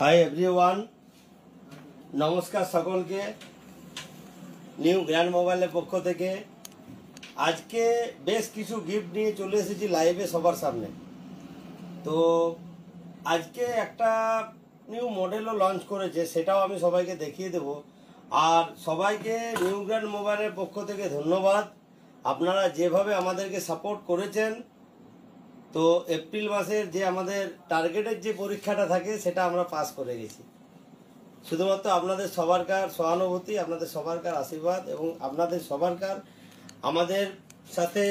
Hi everyone, নমস্কার সকলকে। New grand মোবাইলের পক্ষ থেকে আজকে বেশ কিছু গিফট নিয়ে চলে এসেছি লাইভে সবার সামনে। তো আজকে একটা নিউ মডেলও লঞ্চ করেছে, সেটাও আমি সবাইকে দেখিয়ে দেব। আর সবাইকে নিউ গ্র্যান্ড মোবাইলের পক্ষ থেকে ধন্যবাদ। আপনারা যেভাবে আমাদেরকে সাপোর্ট করেছেন, তো এপ্রিল মাসের যে আমাদের টার্গেটের যে পরীক্ষাটা থাকে সেটা আমরা পাস করে গেছি। শুধুমাত্র আপনাদের সবারকার সহানুভূতি, আপনাদের সবারকার আশীর্বাদ এবং আপনাদের সবারকার আমাদের সাথে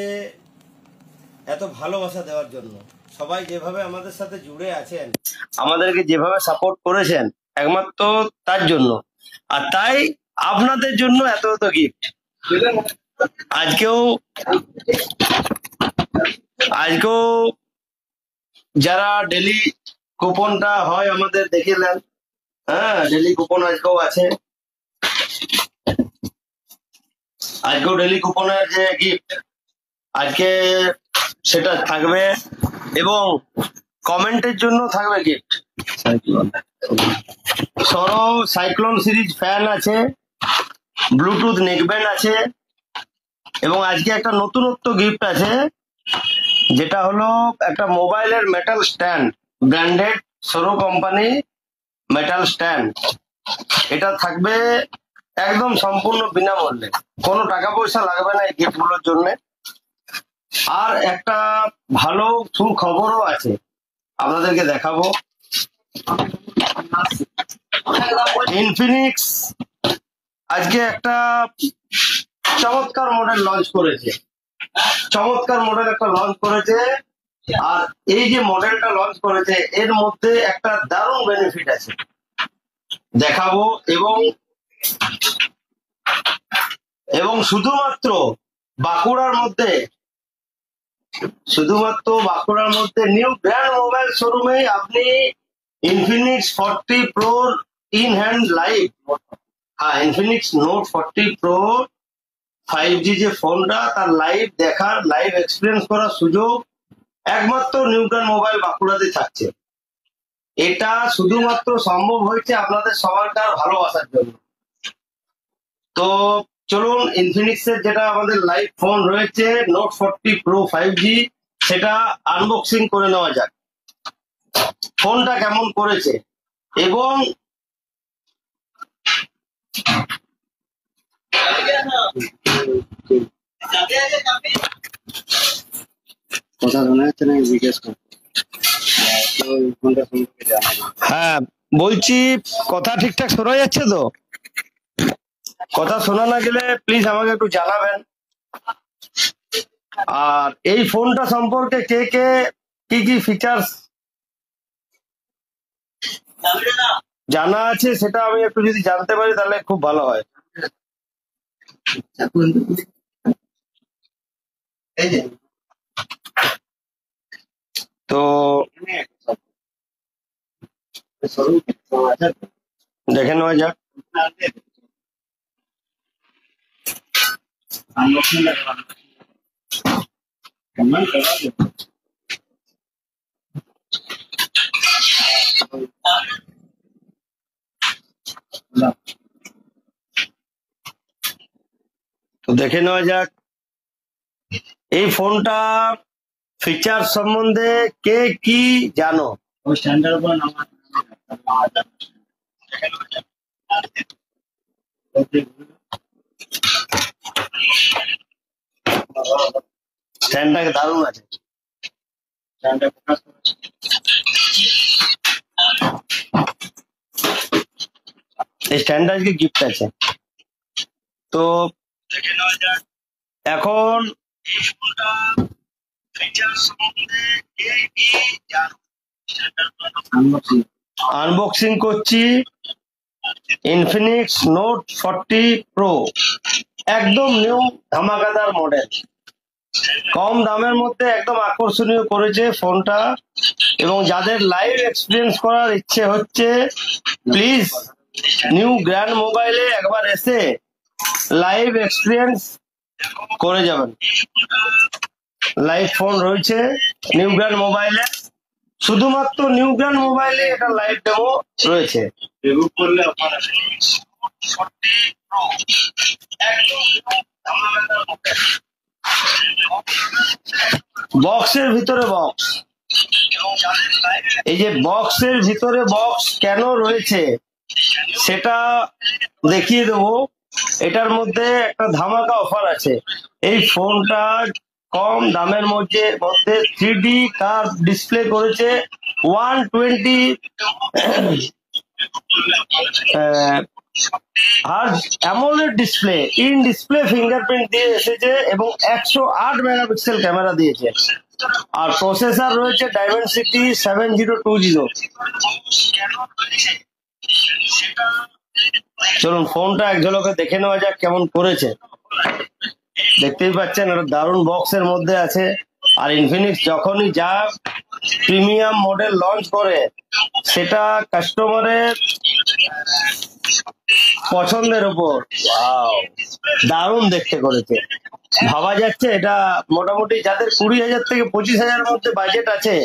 এত ভালোবাসা দেওয়ার জন্য। সবাই যেভাবে আমাদের সাথে জুড়ে আছেন, আমাদেরকে যেভাবে সাপোর্ট করেছেন, একমাত্র তার জন্য। আর তাই আপনাদের জন্য এত এত গিফট। আজকেও যারা ডেলি কুপনটা হয় আমাদের দেখিলেন, হ্যাঁ ডেলি কুপন আজকেও আছে। আজকেও ডেলি কুপনের যে গিফট আজকে সেটা থাকবে এবং কমেন্টের জন্য থাকবে গিফট। সরো সাইক্লোন সিরিজ ফ্যান আছে, ব্লুটুথ নেকব্যান্ড আছে এবং আজকে একটা নতুনত্ব গিফট আছে, যেটা হলো একটা মোবাইলের মেটাল স্ট্যান্ড, ব্র্যান্ডেড সরো কোম্পানি মেটাল স্ট্যান্ড। এটা থাকবে একদম সম্পূর্ণ বিনামূল্যে, কোনো টাকা পয়সা লাগবে না এই গিফট গুলোর জন্য। আর একটা ভালো সুখবরও আছে, আপনাদেরকে দেখাবো। ইনফিনিক্স আজকে একটা চমৎকার মডেল লঞ্চ করেছে, আর এই যে মডেলটা লঞ্চ করেছে এর মধ্যে একটা দারুণ বেনিফিট আছে, দেখাবো। এবং শুধুমাত্র বাঁকুড়ার মধ্যে নিউ গ্র্যান্ড মোবাইল শোরুমে আপনি Infinix 40 pro in hand live, Infinix note 40 pro 5G যে ফোনটা, তার লাইভ দেখার, লাইভ এক্সপিরিয়েন্স করার সুযোগ একমাত্র নিউ গ্র্যান্ড মোবাইল বাঁকুড়াতে থাকছে। এটা শুধুমাত্র সম্ভব হয়েছে আপনাদের সবারকার ভালোবাসার জন্য। তো চলুন ইনফিনিক্স এর যেটা আমাদের লাইভ ফোন রয়েছে নোট 40 প্রো 5G, সেটা আনবক্সিং করে নেওয়া যাক। ফোনটা কেমন করেছে এবং হ্যাঁ বলছি, কথা ঠিকঠাক শোনা যাচ্ছে তো? কথা শোনা না গেলে প্লিজ আমাকে একটু জানাবেন। আর এই ফোনটা সম্পর্কে কে কে কি কি ফিচার্স জানা আছে সেটা আমি একটু যদি জানতে পারি তাহলে খুব ভালো হয়। তো দেখে নেওয়া যাক। তো দেখে নেওয়া যাক এই ফোনটা ফিচার সম্বন্ধে কে কি জানো। স্ট্যান্ডটা দারুণ আছে, এই স্ট্যান্ডটা আজকে গিফট আছে। তো এখন আনবক্সিং করছি ইনফিনিক্স নোট 40 প্রো, একদম নিউ ধামাকাদার মডেল, কম দামের মধ্যে একদম আকর্ষণীয় করেছে ফোনটা। এবং যাদের লাইভ এক্সপিরিয়েন্স করার ইচ্ছে হচ্ছে, প্লিজ নিউ গ্র্যান্ড মোবাইলে একবার এসে লাইভ এক্সপিরিয়েন্স করে যাবেন। লাইভ ফোন রয়েছে নিউ গ্র্যান্ড মোবাইলে, শুধুমাত্র নিউ গ্র্যান্ড মোবাইলে এটা লাইভ ডেমো রয়েছে। বক্সের ভিতরে বক্স, এই যে বক্সের ভিতরে বক্স কেন রয়েছে সেটা দেখিয়ে দেবো। এটার মধ্যে একটা ধামাকা অফার আছে। এই ফোনটা কম দামের মধ্যে 3D কার্ভ ডিসপ্লে করেছে, 120 hertz AMOLED display, in display fingerprint দিয়ে এসেছে এবং 108 মেগাপিক্সেল ক্যামেরা দিয়েছে। আর প্রসেসর রয়েছে ডাইমেনসিটি 7020। চলুন ফোনটা এক ঝলকে দেখে নেওয়া যাক কেমন করেছে। দেখতেই পাচ্ছেন একটা দারুণ বক্সের মধ্যে আছে। আর ইনফিনিক্স যখনই যা প্রিমিয়াম মডেল লঞ্চ করে সেটা কাস্টমারের পছন্দের উপর দারুণ দেখতে করেছে। ভাবা যাচ্ছে এটা মোটামুটি যাদের 20,000 থেকে 25,000 মধ্যে বাজেট আছে,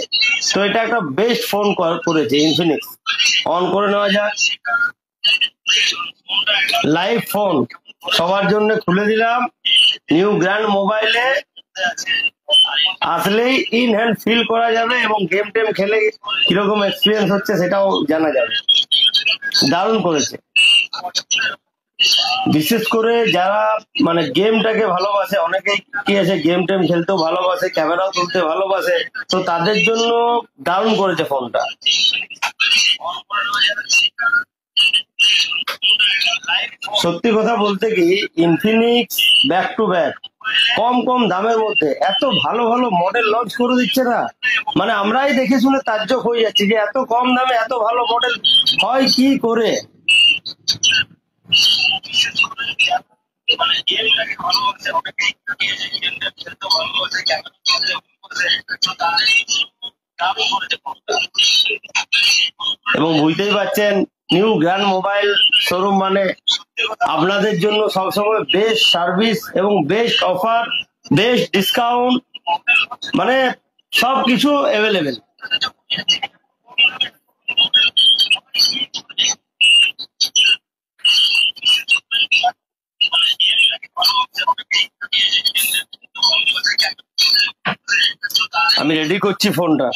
তো এটা একটা বেস্ট ফোন করেছে ইনফিনিক্স। অন করে নেওয়া যাক। লাইভ ফোন সবার জন্য খুলে দিলাম। নিউ গ্র্যান্ড মোবাইলে আসলেই ইন হ্যান্ড ফিল করা যাবে এবং গেম টেম খেলে কিরকম এক্সপিরিয়েন্স হচ্ছে সেটাও জানা যাবে। দারুণ করেছে। বিশেষ করে যারা মানে গেমটাকে ভালোবাসে, অনেকেই কি আছে গেম টেম খেলতেও ভালোবাসে, ক্যামেরাও তুলতে ভালোবাসে, তো তাদের জন্য দারুণ করেছে ফোনটা। সত্যি কথা বলতে কি ইনফিনিক্স ব্যাক টু ব্যাক কম কম দামের মধ্যে এত ভালো ভালো মডেল লঞ্চ করে দিচ্ছে না, মানে আমরাই দেখে শুনে তাজ্জব হয়ে যাচ্ছি যে এত কম দামে এত ভালো মডেল হয় কি করে। এবং বুঝতেই পারছেন নিউ গ্র্যান্ড মোবাইল শোরুম মানে আপনাদের জন্য সবসময় বেস্ট সার্ভিস এবং বেস্ট অফার, বেস্ট ডিসকাউন্ট, মানে সবকিছু অ্যাভেলেবেল। আমি রেডি করছি ফোনটা।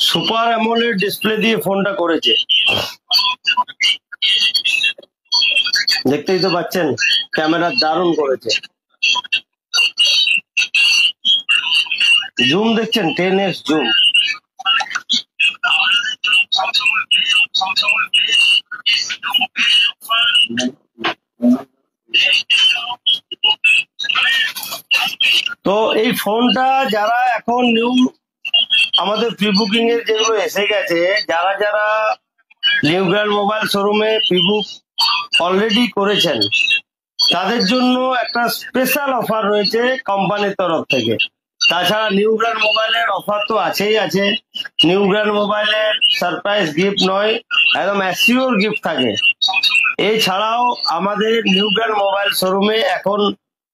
সুপার অ্যামোলেড ডিসপ্লে দিয়ে ফোনটা করেছে, দেখতেই তো পাচ্ছেন। ক্যামেরা দারুণ করেছে। জুম দেখছেন 10x জুম। তো এই ফোনটা যারা এখন নিউ আমাদের প্রি বুকিং এর যেগুলো এসে গেছে, যারা যারা নিউ গ্র্যান্ড মোবাইল শোরুমে প্রি বুক অলরেডি করেছেন তাদের জন্য একটা স্পেশাল অফার রয়েছে কোম্পানির তরফ থেকে। তাছাড়া নিউ গ্র্যান্ড মোবাইলের অফার তো আছেই আছে। নিউ গ্র্যান্ড মোবাইলের সারপ্রাইজ গিফট নয়, একদম অ্যাসিওর গিফট থাকে। এছাড়াও আমাদের নিউ গ্র্যান্ড মোবাইল শোরুমে এখন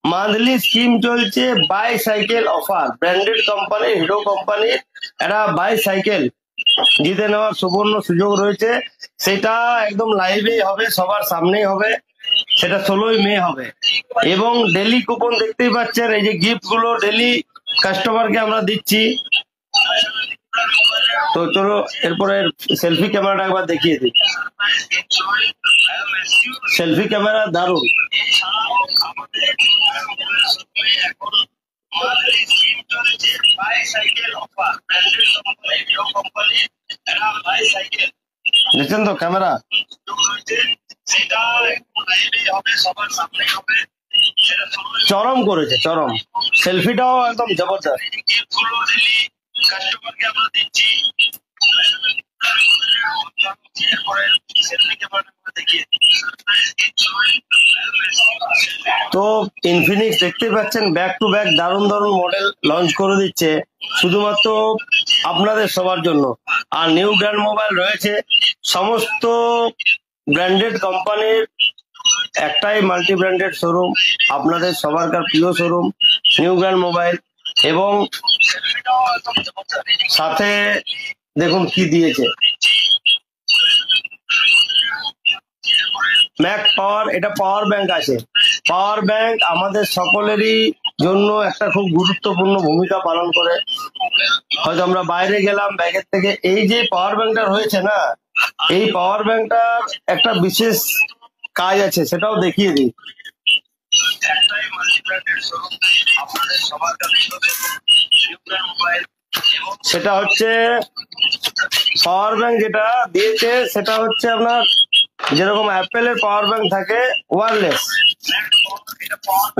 মান্থলি স্কিম চলছে, bicycle offer. Branded company Hero কোম্পানির একটা বাই সাইকেল জিতে নেওয়ার সুবর্ণ সুযোগ রয়েছে। সেটা একদম লাইভেই হবে, সবার সামনেই হবে, সেটা 16ই মে হবে। এবং ডেলি কুপন দেখতেই পাচ্ছেন, এই যে গিফট গুলো ডেলি কাস্টমারকে আমরা দিচ্ছি। তো চলো এরপরে সেলফি ক্যামেরাটা একবার দেখিয়ে দিই। সেলফি ক্যামেরা দারুণ। দেখছেন তো ক্যামেরা চরম করেছে, চরম। সেলফিটাও একদম জবরদস্ত। তো ইনফিনিক্স দেখতে পাচ্ছেন ব্যাক টু ব্যাক দারুণ দারুণ মডেল লঞ্চ করে দিচ্ছে শুধুমাত্র আপনাদের সবার জন্য। আর নিউ গ্র্যান্ড মোবাইল রয়েছে সমস্ত ব্র্যান্ডেড কোম্পানির একটাই মাল্টি ব্র্যান্ডেড শোরুম, আপনাদের সবারকার প্রিয় শোরুম নিউ গ্র্যান্ড মোবাইল। এবং সাথে দেখুন কি দিয়েছে, ম্যাক পাওয়ার, এটা পাওয়ার ব্যাংক আছে। পাওয়ার ব্যাংক আমাদের সকলেরই জন্য একটা খুব গুরুত্বপূর্ণ ভূমিকা পালন করে। হয়তো আমরা বাইরে গেলাম, ব্যাগের থেকে এই যে পাওয়ার ব্যাংকটা রয়েছে না, এই পাওয়ার ব্যাংকটার একটা বিশেষ কাজ আছে, সেটাও দেখিয়ে দিই। সেটা হচ্ছে পাওয়ার ব্যাংক যেটা দিয়েছে সেটা হচ্ছে আপনার যেরকম অ্যাপেলের পাওয়ার ব্যাংক থাকে ওয়্যারলেস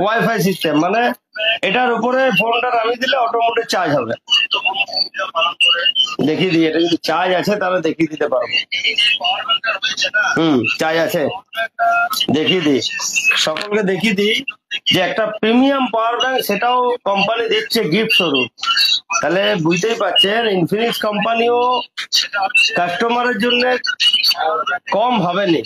ওয়াইফাই সিস্টেম, মানে এটার উপরে ফোনটা নামিয়ে দিলে অটোমেটিক চার্জ হবে। দেখিয়ে দিই, এটা যদি চার্জ আছে তাহলে দেখিয়ে দিতে পারবো। চার্জ আছে, দেখিয়ে দিই, সকলকে দেখিয়ে দিই যে একটা প্রিমিয়াম পাওয়ার ব্যাংক, সেটাও কোম্পানি দিচ্ছে গিফট স্বরূপ। তাহলে বুঝতেই পারছেন ইনফিনিক্স কোম্পানিও কাস্টমারের জন্য কম ভাবেনি।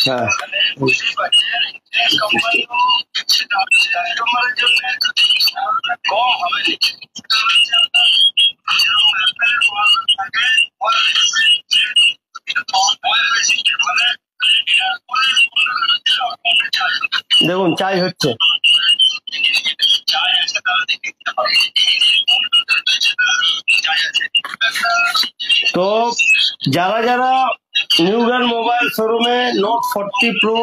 হ্যাঁ, দেখুন চার্জ হচ্ছে। তো যারা যারা নিউ গ্র্যান্ড মোবাইল শোরুমে নোট 40 প্রো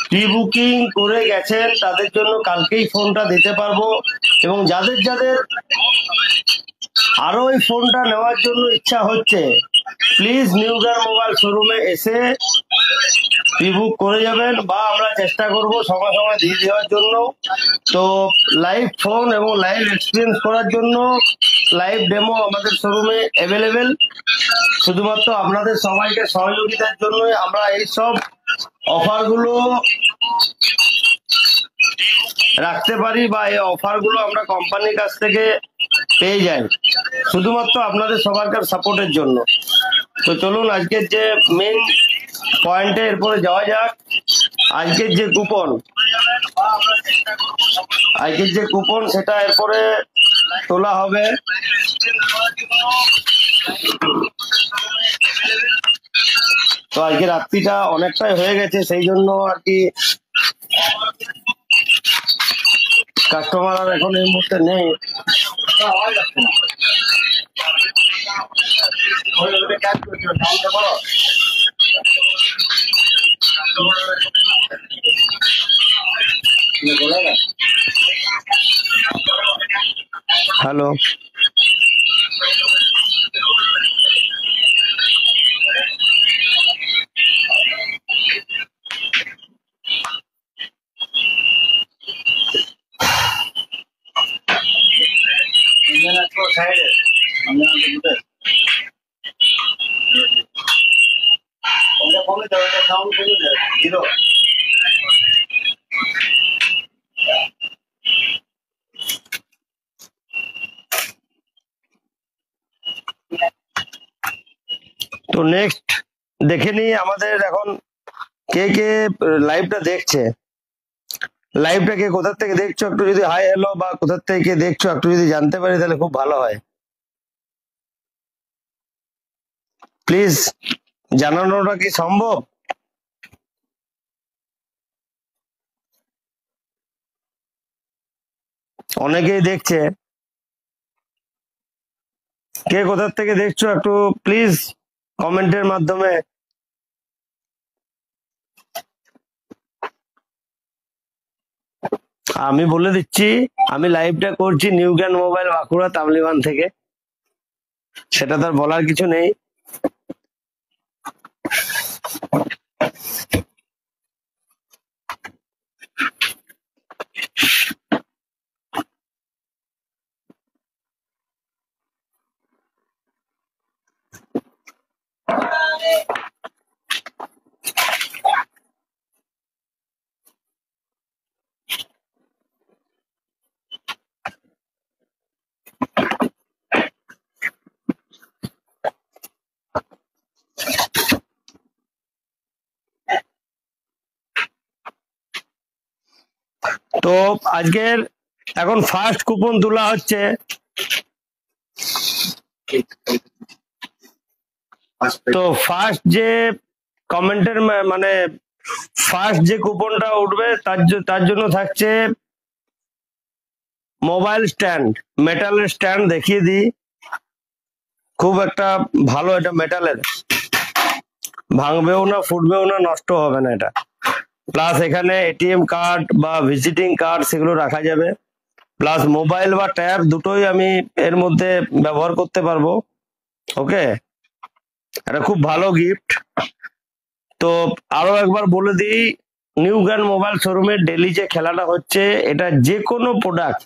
প্রি বুকিং করে গেছেন তাদের জন্য কালকেই ফোনটা দিতে পারবো। এবং যাদের যাদের আরো এই ফোনটা নেওয়ার জন্য ইচ্ছা হচ্ছে, প্লিজ নিউ গ্র্যান্ড মোবাইল শোরুমে এসে প্রি বুক করে যাবেন, বা আমরা চেষ্টা করব সময় সময় দিয়ে দেওয়ার জন্য। তো লাইভ ফোন এবং লাইভ এক্সপিরিয়েন্স করার জন্য লাইভ ডেমো আমাদের শোরুমে অ্যাভেলেবেল। শুধুমাত্র আপনাদের সবাইকে সহযোগিতার জন্যই আমরা এই সব অফারগুলো রাখতে পারি, বা এই অফারগুলো আমরা কোম্পানির কাছ থেকে পেয়ে যাই শুধুমাত্র আপনাদের সবারকার সাপোর্টের জন্য। তো চলুন আজকের যে মেন পয়েন্টে এরপরে যাওয়া যাক। আজকের যে কুপন সেটা এরপরে তোলা হবে। তো আজকে রাত্রিটা অনেকটাই হয়ে গেছে, সেই জন্য আর কি কাস্টমার আর এখন এই মুহূর্তে নেই। হ্যালো, তো নেক্সট দেখে নিই আমাদের এখন কে কে লাইভটা দেখছে। লাইভটাকে কোথা থেকে দেখছো একটু যদি হাই হ্যালো বা কোথা থেকে দেখছো একটু যদি জানতে পারি তাহলে খুব ভালো হয়। প্লিজ জানানোটা কি সম্ভব? অনেকেই দেখছে, কে কোথা থেকে দেখছো একটু প্লিজ কমেন্টের মাধ্যমে আমি বলে দিচ্ছি, আমি লাইভটা করছি নিউ জ্ঞান মোবাইল বাঁকুড়া তামলিবান থেকে, সেটা তার বলার কিছু নেই। তো আজকের এখন ফার্স্ট কুপন তোলা হচ্ছে। তো ফার্স্ট যে কমেন্টের মানে ফার্স্ট যে কুপনটা উঠবে তার জন্য থাকছে মোবাইল স্ট্যান্ড, মেটালের স্ট্যান্ড দেখিয়ে দিই। খুব একটা ভালো, এটা মেটালের, ভাঙবেও না, ফুটবেও না, নষ্ট হবে না এটা। প্লাস এখানে এটিএম কার্ড বা ভিজিটিং কার্ড সেগুলো রাখা যাবে, প্লাস মোবাইল বা ট্যাব দুটোই আমি এর মধ্যে ব্যবহার করতে পারবো। ওকে, এটা খুব ভালো গিফট। তো আরো একবার বলে দিই, নিউ জ্ঞান মোবাইল শোরুমের ডেলি যে খেলাটা হচ্ছে, এটা যে কোনো প্রোডাক্ট,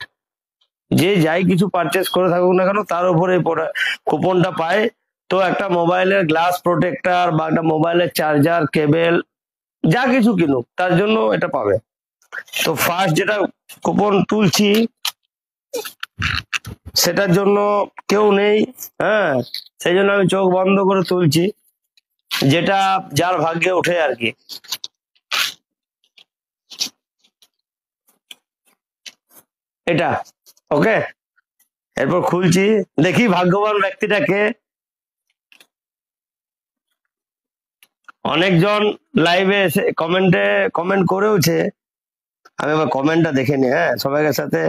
যে যাই কিছু পারচেস করে থাকুক না কেন, তার উপরে কুপনটা পায়। তো একটা মোবাইলের গ্লাস প্রোটেক্টর বা একটা মোবাইলের চার্জার, কেবেল, যা কিছু কিনুক তার জন্য এটা পাবে। তো ফার্স্ট যেটা কুপন তুলছি সেটার জন্য কেউ নেই, হ্যাঁ, সেই জন্য আমি চোখ বন্ধ করে তুলছি, যেটা যার ভাগ্যে ওঠে আর কি। এটা ওকে, এরপর খুলছি, দেখি ভাগ্যবান ব্যক্তিটাকে। অনেকজন লাইভে এসে কমেন্ট করেওছে, আমি আবার কমেন্টটা দেখে নি। হ্যাঁ, সবাইয়ের সাথে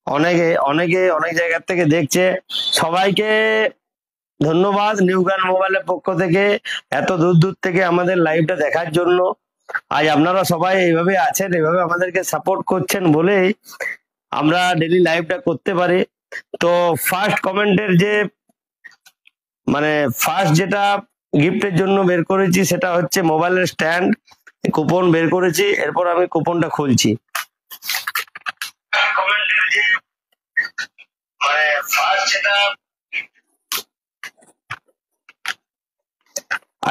অনেকে অনেকে অনেক জায়গা থেকে দেখছে, সবাইকে ধন্যবাদ নিউ জ্ঞান মোবাইলের পক্ষ থেকে, এত দূর দূর থেকে আমাদের লাইভটা দেখার জন্য। আজ আপনারা সবাই এইভাবে আছেন, এইভাবে আমাদেরকে সাপোর্ট করছেন বলেই আমরা ডেলি লাইভটা করতে পারি। তো ফার্স্ট কমেন্টের যে মানে ফার্স্ট যেটা গিফটের জন্য বের করেছি সেটা হচ্ছে মোবাইলের স্ট্যান্ড, কুপন বের করেছি। এরপর আমি কুপনটা খুলছি।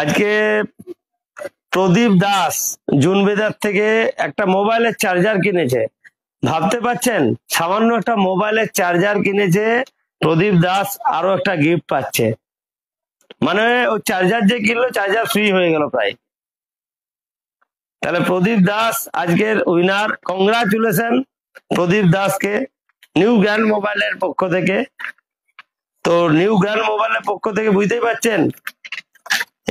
আজকে প্রদীপ দাস জুনবেদার থেকে একটা মোবাইলের চার্জার কিনেছে। ভাবতে পারছেন, সামান্য একটা মোবাইলের চার্জার কিনেছে প্রদীপ দাস, আরো একটা গিফট পাচ্ছে। মানে ও চার্জার যে কিনলো, চার্জার ফ্রি হয়ে গেল প্রায়। তাহলে প্রদীপ দাস আজকের উইনার। কংগ্রাচুলেশন প্রদীপ দাসকে নিউ জ্ঞান মোবাইলের পক্ষ থেকে। তো নিউ জ্ঞান মোবাইলের পক্ষ থেকে বুঝতেই পারছেন,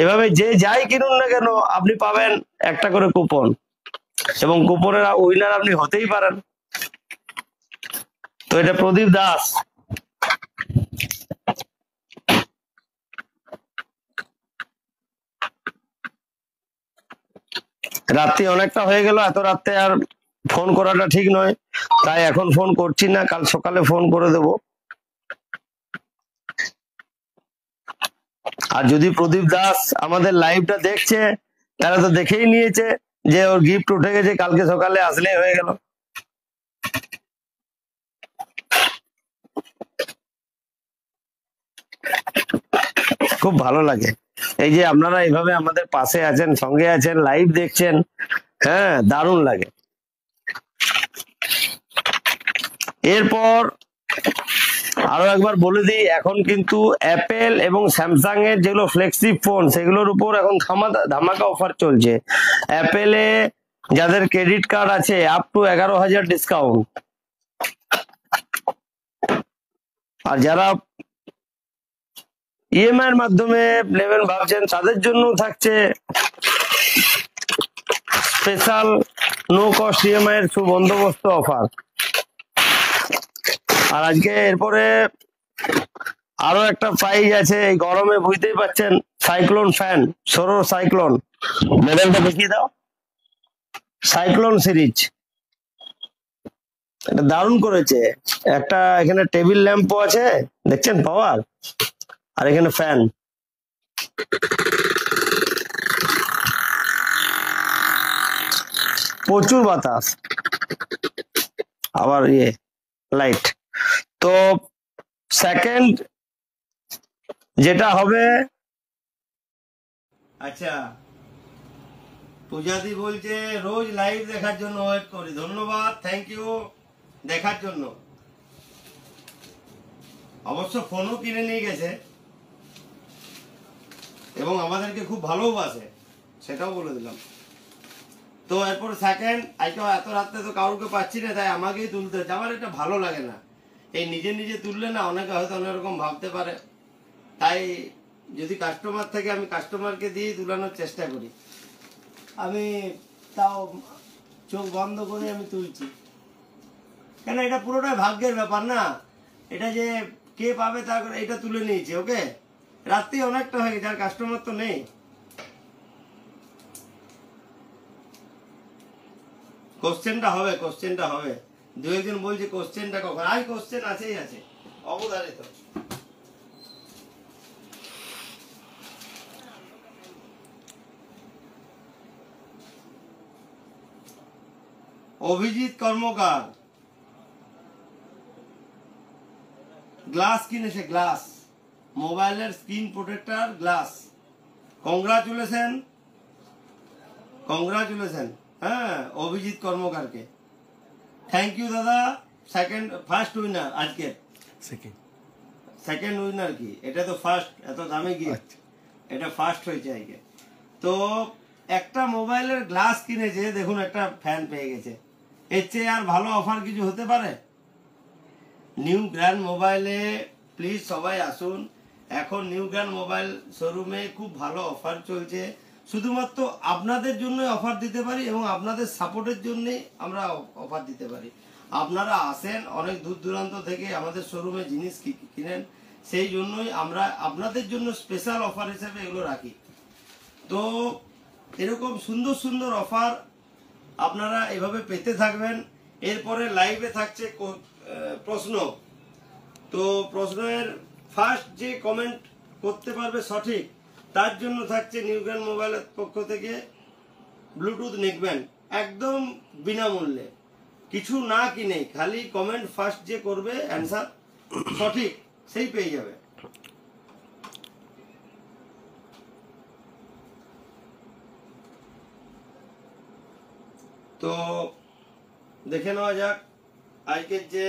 এভাবে যে যাই কিনুন না কেন আপনি পাবেন একটা করে কুপন, এবং কুপনের উইনার আপনি হতেই পারেন। তো এটা প্রদীপ দাস। রাত্রি অনেকটা হয়ে গেল, এত রাত্রে আর ফোন করাটা ঠিক নয়, তাই এখন ফোন করছি না, কাল সকালে ফোন করে দেব। আর যদি প্রদীপ দাস আমাদের লাইভটা দেখছে, তারা তো দেখেই নিয়েছে যে ওর গিফট উঠে গেছে, কালকে সকালে আসলে হয়ে গেল। খুব ভালো লাগে এই যে আপনারা এইভাবে আমাদের পাশে আছেন, সঙ্গে আছেন, লাইভ দেখছেন, হ্যাঁ, দারুণ লাগে। এরপর আরো একবার বলে দিই, এখন কিন্তু অ্যাপেল এবং স্যামসাং এর যেগুলো ফ্লেক্সি ফোন, সেগুলোর উপর এখন ধামাকা অফার চলছে। অ্যাপেলে যাদের ক্রেডিট কার্ড আছে আপ টু 11,000 ডিসকাউন্ট, আর যারা ইএমআই এর মাধ্যমে নেবেন ভাবছেন, তাদের জন্য থাকছে স্পেশাল নো কস্ট ইএমআই এর সুবন্দোবস্ত অফার। আর আজকে এরপরে আরো একটা প্রাইজ আছে, এই গরমে বুঝতেই পাচ্ছেন, সাইক্লোন ফ্যান, সৌর সাইক্লোন। মডেলটা দেখিয়ে দাও, সাইক্লোন সিরিজ। এটা দারুণ করেছে। একটা এখানে টেবিল ল্যাম্পও আছে, দেখছেন পাওয়ার, আর এখানে ফ্যান। প্রচুর বাতাস, আবার লাইট। তো সেকেন্ড যেটা হবে, আচ্ছা পূজাদি বলছে রোজ লাইভ দেখার জন্য ওয়েট করি। ধন্যবাদ, থ্যাংক ইউ দেখার জন্য। অবশ্য ফোনও কিনে নিয়ে গেছে এবং আমাদেরকে খুব ভালোবাসে, সেটাও বলে দিলাম। তো এরপর সেকেন্ড, আজকে এত রাত্রে তো কাউকে পাচ্ছি না, তাই আমাকেই তুলতে হচ্ছে। আমার এটা ভালো লাগে না, এই নিজে নিজে তুললে না অনেকে হয়তো অনেক রকম ভাবতে পারে, তাই যদি কাস্টমার থেকে আমি কাস্টমারকে দিয়ে তুলানোর চেষ্টা করি। আমি তাও চোখ বন্ধ করে আমি তুলছি, কেন এটা পুরোটাই ভাগ্যের ব্যাপার না। এটা যে কে পাবে তা করে এটা তুলে নিয়েছে। ওকে, রাত্রি অনেকটা হয়ে গেছে, আর কাস্টমার তো নেই। কোশ্চেনটা হবে, কোশ্চেনটা হবে। দু একজন বলছে কোশ্চেনটা কখন, আজ কোশ্চেন আছেই আছে, অবধারিত। অভিজিৎ কর্মকার গ্লাস কিনেছে, গ্লাস, মোবাইলের screen protector glass. Congratulation, congratulation, হ্যাঁ অভিজিৎ কর্মকারকে। থ্যাংক ইউ দাদা। সেকেন্ড, ফার্স্ট উইনার আজকে। সেকেন্ড উইনার কি, এটা তো ফার্স্ট, এত দামে গিয়ে এটা ফার্স্ট হয়েছে আজকে। তো একটা মোবাইলের গ্লাস কিনেছে, দেখুন একটা ফ্যান পেয়ে গেছে। এর চেয়ে আর ভালো অফার কিছু হতে পারে? নিউ গ্র্যান্ড মোবাইলে প্লিজ সবাই আসুন। এখন নিউ গ্র্যান্ড মোবাইল শোরুমে খুব ভালো অফার চলছে। শুধুমাত্র আপনাদের জন্য অফার দিতে পারি এবং আপনাদের সাপোর্টের জন্যই আমরা অফার দিতে পারি। আপনারা আসেন অনেক দূর দূরান্ত থেকে আমাদের শোরুমে জিনিস কিনেন, সেই জন্যই আমরা আপনাদের জন্য স্পেশাল অফার হিসেবে এগুলো রাখি। তো এরকম সুন্দর সুন্দর অফার আপনারা এভাবে পেতে থাকবেন। এরপরে লাইভে থাকছে প্রশ্ন। তো প্রশ্নের ফার্স্ট যে কমেন্ট করতে পারবে সঠিক, তার জন্য থাকছে নিউ গ্র্যান্ড মোবাইলের পক্ষ থেকে ব্লুটুথ নেকব্যান্ড, একদম বিনামূল্যে, কিছু না কিনে। খালি কমেন্ট ফার্স্ট যে করবে অ্যান্সার সঠিক, সেই পেয়ে যাবে। তো দেখে নেওয়া যাক আজকের যে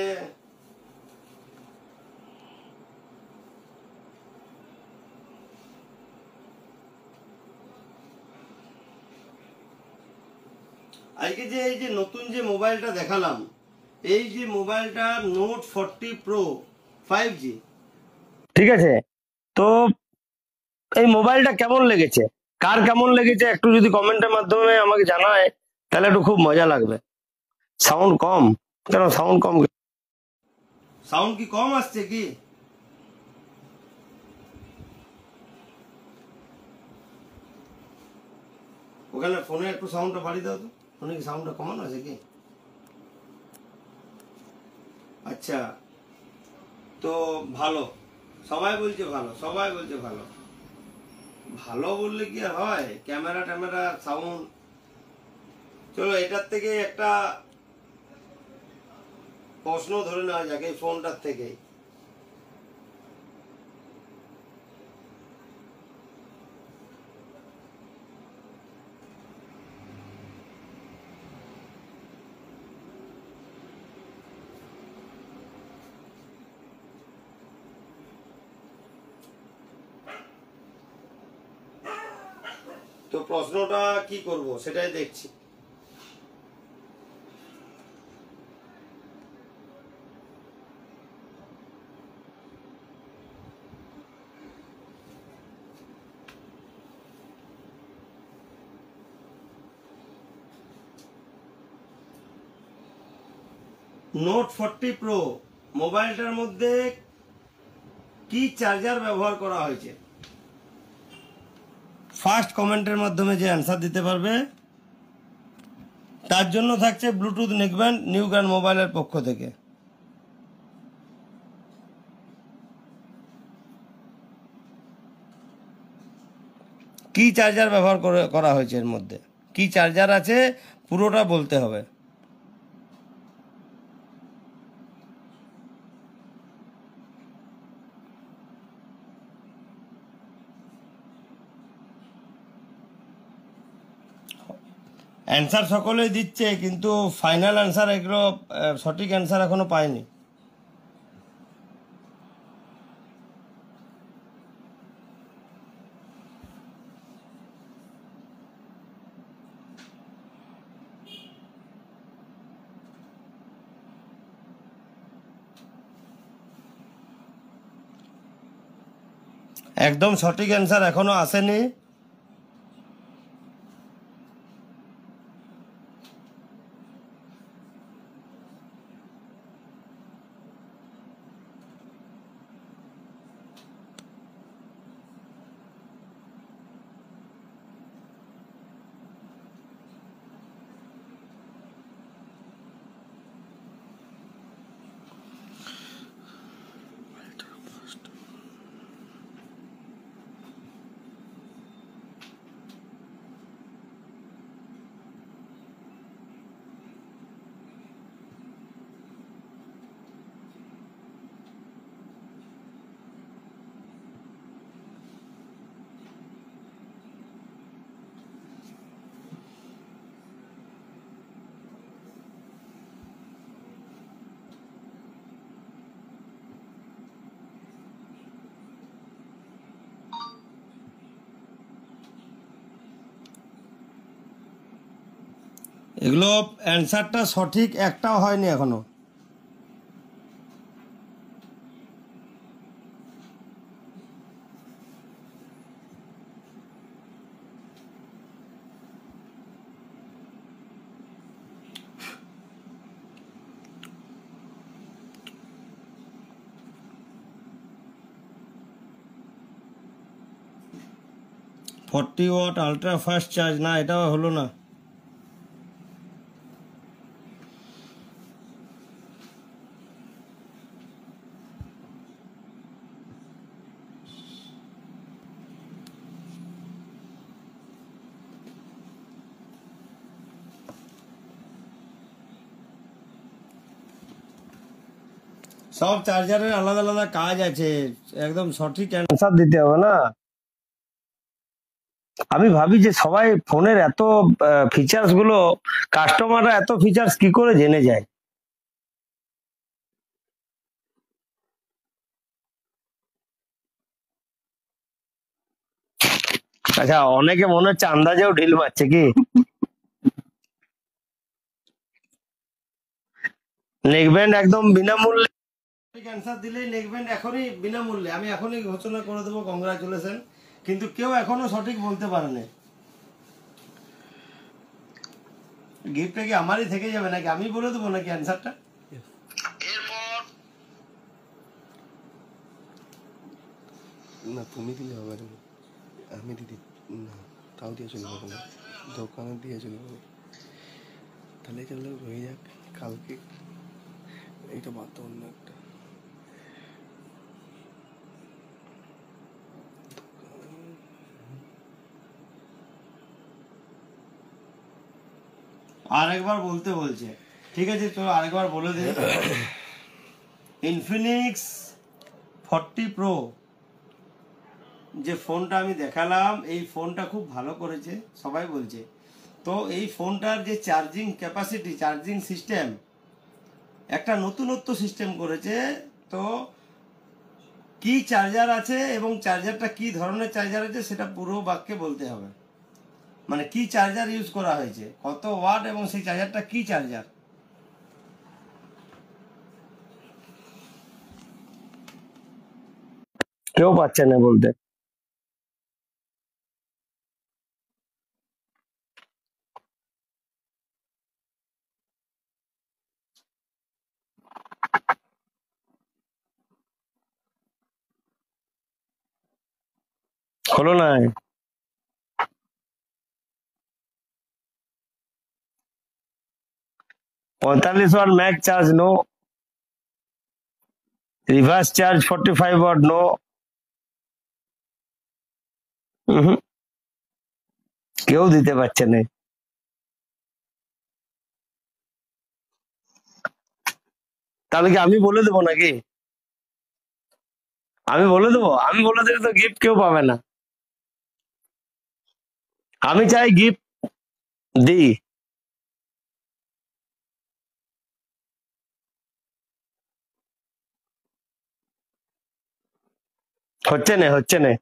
এই যে নতুন যে মোবাইলটা দেখালাম, এই যে মোবাইলটা নোট 40 প্রো 5G, ঠিক আছে? তো এই মোবাইলটা কেমন লেগেছে, কার কেমন লেগেছে একটু যদি কমেন্টের মাধ্যমে আমাকে জানায়, তাহলে একটু খুব মজা লাগবে। সাউন্ড কম কেন? সাউন্ড কম, সাউন্ড কি কম আসছে কি? ওখানে ফোনে একটু সাউন্ডটা বাড়িয়ে দাও তো, ফোনে কি সাউন্ডটা কমানো আছে কি? আচ্ছা, তো ভালো, সবাই বলছে ভালো, সবাই বলছে ভালো। ভালো বললে কি আর হয়? ক্যামেরা ট্যামেরা সাউন্ড। চলো এটার থেকে একটা প্রশ্ন ধরে নেওয়া যাক এই ফোনটার থেকে। তো প্রশ্নটা কি করব সেটাই দেখছি। নোট 40 প্রো মোবাইলটার মধ্যে কি চার্জার ব্যবহার করা হয়েছে? ফার্স্ট কমেন্টের মাধ্যমে যে অ্যান্সার দিতে পারবে তার জন্য থাকছে ব্লুটুথ নেকব্যান্ড নিউ গ্র্যান্ড মোবাইলের পক্ষ থেকে। কি চার্জার ব্যবহার করা হয়েছে এর মধ্যে, কি চার্জার আছে পুরোটা বলতে হবে। অ্যান্সার সকলেই দিচ্ছে, কিন্তু ফাইনাল অ্যান্সার এগুলো সঠিক অ্যান্সার এখনো পায়নি। একদম সঠিক অ্যান্সার এখনো আসেনি। এগুলো অ্যান্সারটা সঠিক একটাও হয়নি এখনো। Forty watt ultra fast charge, না এটাও হলো না। সব চার্জারের আলাদা আলাদা কাজ আছে, একদম সঠিক অ্যান্সার দিতে হবে না। আমি ভাবি যে সবাই ফোনের এত ফিচার্স গুলো, কাস্টমাররা এত ফিচার্স কি করে জেনে যায়। আচ্ছা, অনেকে মনে হচ্ছে আন্দাজেও ঢিল মারছে কি। নেকব্যান্ড একদম বিনামূল্যে, অ্যান্সার দিলেই নেকব্যান্ড এখনই বিনামূল্যে, আমি এখনই ঘোষণা করে দেবো কংগ্রাচুলেশন। কিন্তু কেউ এখনো সঠিক বলতে পারেনি। গিফটটা কি আমারই থেকে যাবে নাকি আমি বলে দেবো নাকি অ্যান্সারটা? না তুমি দিলে হবে না, আমি দিদি না, তাও দিয়ে চলে যাবো না, দোকানে দিয়ে চলে যাবো। তাহলে চলে হয়ে যাক কালকে, এইটা বাদ দাও অন্য একটা। আরেকবার বলতে বলছে, ঠিক আছে চলো আরেকবার বলে দিই। ইনফিনিক্স 40 প্রো যে ফোনটা আমি দেখালাম, এই ফোনটা খুব ভালো করেছে সবাই বলছে। তো এই ফোনটার যে চার্জিং ক্যাপাসিটি, চার্জিং সিস্টেম, একটা নতুনত্ব সিস্টেম করেছে। তো কি চার্জার আছে এবং চার্জারটা কি ধরনের চার্জার আছে সেটা পুরো বাক্যে বলতে হবে। মানে কি চার্জার ইউজ করা হয়েছে, কত ওয়াট, এবং সেই চার্জারটা কি চার্জার। কেউ পাচ্ছে না বলতে। হলো না। 45 watt mac charge no, reverse charge 45 watt no. কেউ দিতে পারছে না। তাহলে কি আমি বলে দেবো নাকি? আমি বলে দেবো? আমি বলে দিলে তো গিফট কেউ পাবে না। আমি চাই গিফট দিই। হচ্ছে না, হচ্ছে না।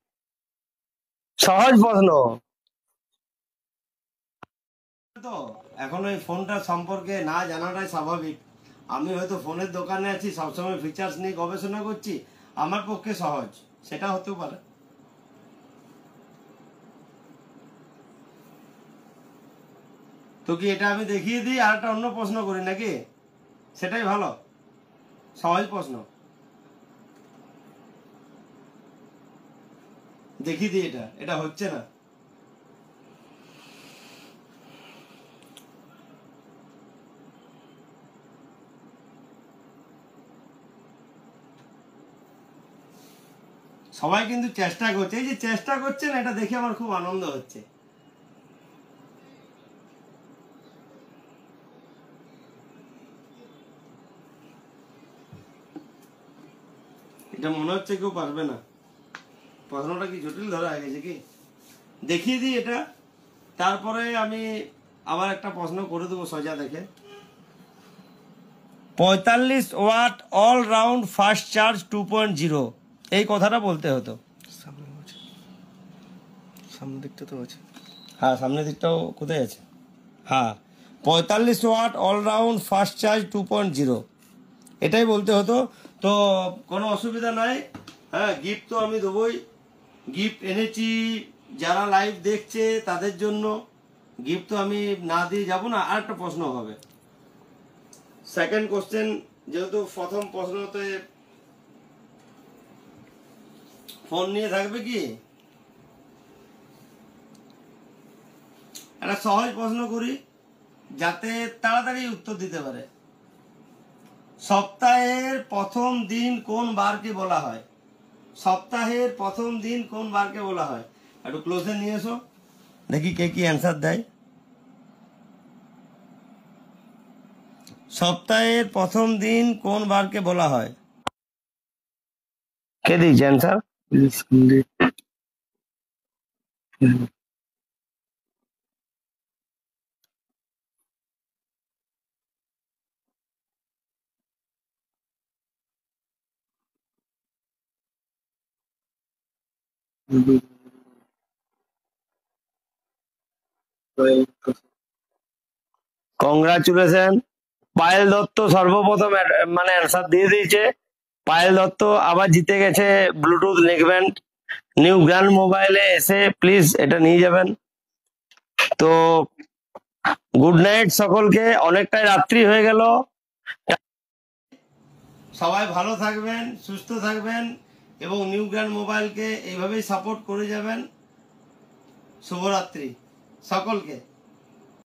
সহজ প্রশ্ন তো। এখন ওই ফোনটার সম্পর্কে না জানাটাই স্বাভাবিক। আমি হয়তো ফোনের দোকানে আছি, সবসময় ফিচার্স নিয়ে গবেষণা করছি, আমার পক্ষে সহজ, সেটা হতেও পারে। তো কি এটা আমি দেখিয়ে দিই আর একটা অন্য প্রশ্ন করি নাকি? সেটাই ভালো, সহজ প্রশ্ন দেখিয়ে দিই। এটা এটা হচ্ছে না। সবাই কিন্তু চেষ্টা করছে, এই যে চেষ্টা করছে না, এটা দেখে আমার খুব আনন্দ হচ্ছে। এটা মনে হচ্ছে কেউ পারবে না। প্রশ্নটা কি জটিল ধরা হয়ে গেছে কি? দেখিয়ে দিই এটা, তারপরে আমি আবার একটা প্রশ্ন করে দেবো সোজা দেখে। 45 watt all round fast charge 2.0, এই কথাটা বলতে হতো। সামনে আছে, সামনের দিকটা তো আছে। হ্যাঁ, সামনের দিকটাও কোথায় আছে? হ্যাঁ, 45 watt all round fast charge 2.0, এটাই বলতে হতো। তো কোনো অসুবিধা নাই। হ্যাঁ, গিফট তো আমি দেবই। গিফট এনেছি যারা লাইভ দেখছে তাদের জন্য। গিফট তো আমি না দিয়ে যাবো না। আর একটা প্রশ্ন হবে, সেকেন্ড কোশ্চেন, যেহেতু প্রথম প্রশ্নতে ফোন নিয়ে থাকবে কি, একটা সহজ প্রশ্ন করি যাতে তাড়াতাড়ি উত্তর দিতে পারে। সপ্তাহের প্রথম দিন কোন বারকে বলা হয়? সপ্তাহের প্রথম দিন কোন বারকে বলা হয়? একটু ক্লোজে নিয়ে এসো, দেখি কে কি অ্যান্সার দেয়। সপ্তাহের প্রথম দিন কোন বারকে বলা হয়? কে দিয়েছে অ্যান্সার? কংগ্রাচুলেশন, পায়েল দত্ত সর্বপ্রথম মানে অ্যান্সার দিয়ে দিয়েছে। পায়েল দত্ত আবার জিতে গেছে ব্লুটুথ নেকব্যান্ড। নিউ গ্র্যান্ড মোবাইলে এসে প্লিজ এটা নিয়ে যাবেন। তো গুড নাইট সকলকে, অনেকটাই রাত্রি হয়ে গেল। সবাই ভালো থাকবেন, সুস্থ থাকবেন এবং নিউ গ্র্যান্ড মোবাইলকে এইভাবেই সাপোর্ট করে যাবেন। শুভরাত্রি সকলকে।